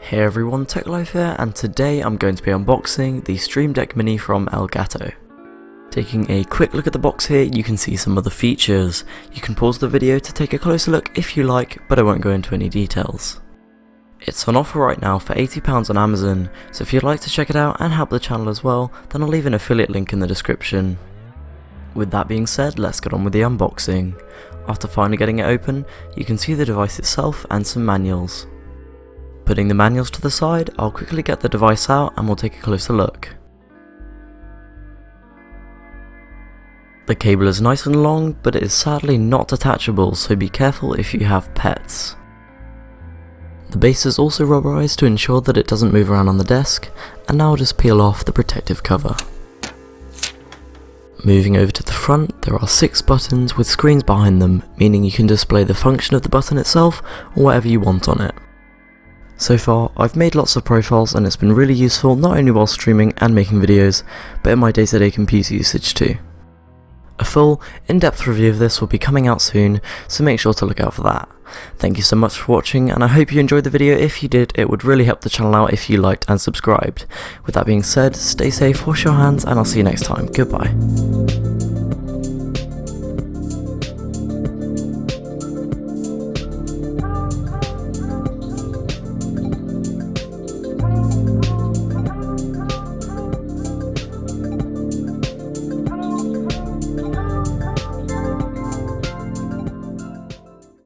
Hey everyone, TechLife here, and today I'm going to be unboxing the Stream Deck Mini from Elgato. Taking a quick look at the box here, you can see some of the features. You can pause the video to take a closer look if you like, but I won't go into any details. It's on offer right now for £80 on Amazon, so if you'd like to check it out and help the channel as well, then I'll leave an affiliate link in the description. With that being said, let's get on with the unboxing. After finally getting it open, you can see the device itself and some manuals. Putting the manuals to the side, I'll quickly get the device out and we'll take a closer look. The cable is nice and long, but it is sadly not detachable, so be careful if you have pets. The base is also rubberized to ensure that it doesn't move around on the desk, and now I'll just peel off the protective cover. Moving over to the front, there are 6 buttons with screens behind them, meaning you can display the function of the button itself or whatever you want on it. So far, I've made lots of profiles and it's been really useful not only while streaming and making videos, but in my day-to-day computer usage too. A full, in-depth review of this will be coming out soon, so make sure to look out for that. Thank you so much for watching, and I hope you enjoyed the video. If you did, it would really help the channel out if you liked and subscribed. With that being said, stay safe, wash your hands, and I'll see you next time. Goodbye.